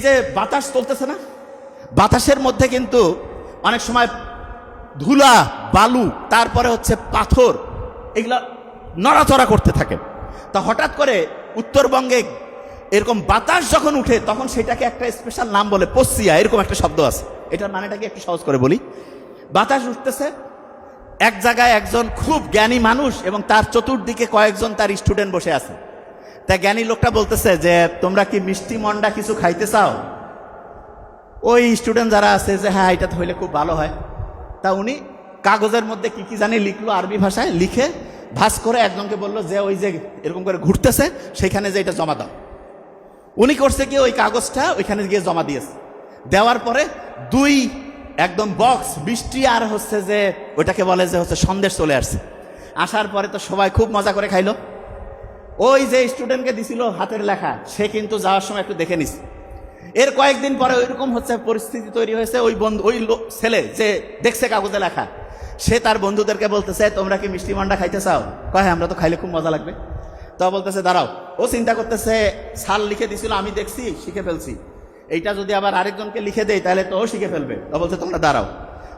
যে বাতাস চলতেছে না, বাতাসের মধ্যে কিন্তু অনেক সময় ধুলা, বালু, তারপরে হচ্ছে পাথর, এগুলা নড়াচড়া করতে থাকে। তা হঠাৎ করে উত্তরবঙ্গে এরকম বাতাস যখন উঠে তখন সেটাকে একটা স্পেশাল নাম বলে, পশ্চিয়া, এরকম একটা শব্দ আছে। এটার মানেটাকে একটু সহজ করে বলি। বাতাস উঠতেছে, এক জায়গায় একজন খুব জ্ঞানী মানুষ এবং তার চতুর্দিকে কয়েকজন তার স্টুডেন্ট বসে আছে। তা জ্ঞানী লোকটা বলতেছে যে তোমরা কি মিষ্টি মন্ডা কিছু খাইতে চাও? ওই স্টুডেন্ট যারা আছে যে হ্যাঁ এটা তো হইলে খুব ভালো হয়। তা উনি কাগজের মধ্যে কি কি জানি লিখলো, আরবি ভাষায় লিখে ভাস করে একজনকে বললো যে ওই যে এরকম করে ঘুরতেছে সেখানে যে এটা জমা দাও। উনি করছে কি ওই কাগজটা ওইখানে গিয়ে জমা দিয়েছে। দেওয়ার পরে দুই একদম বক্স মিষ্টি আর হচ্ছে যে ওইটাকে বলে যে হচ্ছে সন্দেশ চলে আসছে। আসার পরে তো সবাই খুব মজা করে খাইলো। ওই যে স্টুডেন্টকে দিছিল হাতের লেখা, সে কিন্তু যাওয়ার সময় একটু দেখে নিস। এর কয়েকদিন পরে ওইরকম হচ্ছে পরিস্থিতি তৈরি হয়েছে, ওই ছেলে যে দেখছে কাগজে লেখা, সে তার বন্ধুদেরকে বলতেছে তোমরা কি মিষ্টি মন্ডা খাইতে চাও? কয় আমরা তো খাইলে খুব মজা লাগবে। তো বলতেছে দাঁড়াও, ও চিন্তা করতেছে সাল লিখে দিছিল, আমি দেখছি শিখে ফেলছি, এইটা যদি আবার আরেকজনকে লিখে দেয় তাহলে তো ও শিখে ফেলবে। তো বলছে তোমরা দাঁড়াও।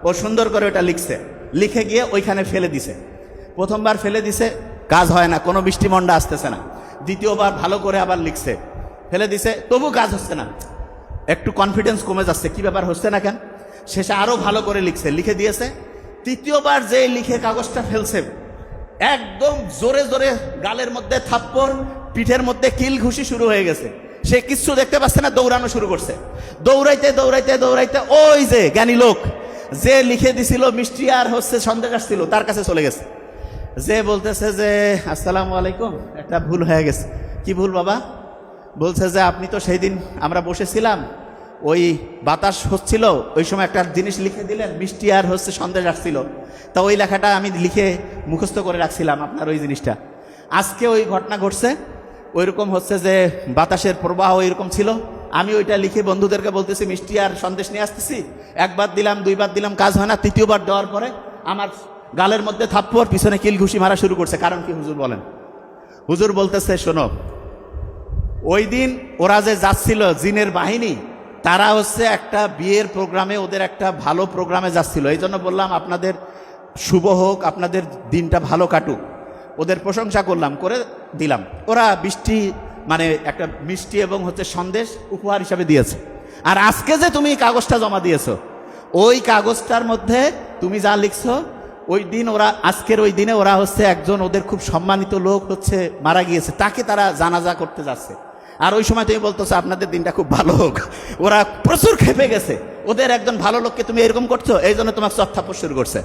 ও সুন্দর করে ওটা লিখছে, লিখে গিয়ে ওইখানে ফেলে দিছে। প্রথমবার ফেলে দিছে, কাজ হয় না, কোনো মিষ্টি মন্ডা আসতেছে না। দ্বিতীয়বার ভালো করে আবার লিখছে, ফেলে দিছে, তবু কাজ হচ্ছে না। একটু কনফিডেন্স কমে যাচ্ছে, কি ব্যাপার হচ্ছে না কেন? শেষে আরো ভালো করে লিখছে, লিখে দিয়েছে। তৃতীয়বার যে লিখে কাগজটা ফেলছে, একদম জোরে জোরে গালের মধ্যে থাপ্পড়, পিঠের মধ্যে কিল ঘুষি শুরু হয়ে গেছে। সে কিচ্ছু দেখতে পাচ্ছে না, দৌড়ানো শুরু করছে। দৌড়াইতে দৌড়াইতে দৌড়াইতে ওই যে জ্ঞানী লোক যে লিখে দিছিল মিষ্টি আর হচ্ছে সন্দেশ আসছিল তার কাছে চলে গেছে। যে বলতেছে যে আসসালামু আলাইকুম, একটা ভুল হয়ে গেছে। কি ভুল বাবা? বলছে যে আপনি তো সেই দিন আমরা বসেছিলাম, ওই বাতাস হচ্ছিল, ওই সময় একটা জিনিস লিখে দিলেন, মিষ্টি আর হচ্ছে সন্দেশ আসছিল। তা ওই লেখাটা আমি লিখে মুখস্থ করে রাখছিলাম আপনার ওই জিনিসটা। আজকে ওই ঘটনা ঘটছে, ওইরকম হচ্ছে যে বাতাসের প্রবাহ এরকম ছিল, আমি ওইটা লিখে বন্ধুদেরকে বলতেছি মিষ্টি আর সন্দেশ নিয়ে আসতেছি। একবার দিলাম, দুইবার দিলাম, কাজ হয় না। তৃতীয়বার দেওয়ার পরে আমার গালের মধ্যে থাপ্পড়, পিছনে কিল ঘুষি মারা শুরু করছে। কারণ কি হুজুর বলেন? হুজুর বলতেছে শোনো, ওই দিন ওরা যে যাচ্ছিল জিনের বাহিনী, তারা হচ্ছে একটা বিয়ের প্রোগ্রামে, ওদের একটা ভালো প্রোগ্রামে যাচ্ছিল। এই জন্য বললাম আপনাদের শুভ হোক, আপনাদের দিনটা ভালো কাটুক। ওদের প্রশংসা করলাম, করে দিলাম। ওরা বৃষ্টি মানে একটা মিষ্টি এবং হচ্ছে সন্দেশ উপহার হিসাবে দিয়েছে। আর আজকে যে তুমি কাগজটা জমা দিয়েছো, ওই কাগজটার মধ্যে তুমি যা লিখছো, ওই দিন ওরা আজকের ওই দিনে ওরা হচ্ছে একজন ওদের খুব সম্মানিত লোক হচ্ছে মারা গিয়েছে, তাকে তারা জানাজা করতে যাচ্ছে। আর ওই সময় তুমি বলতেছো আপনাদের দিনটা খুব ভালো হোক। ওরা প্রচুর খেপে গেছে, ওদের একজন ভালো লোককে তুমি এরকম করছো, এই জন্য তোমাকে চত্থাপ্পড় শুরু করছে।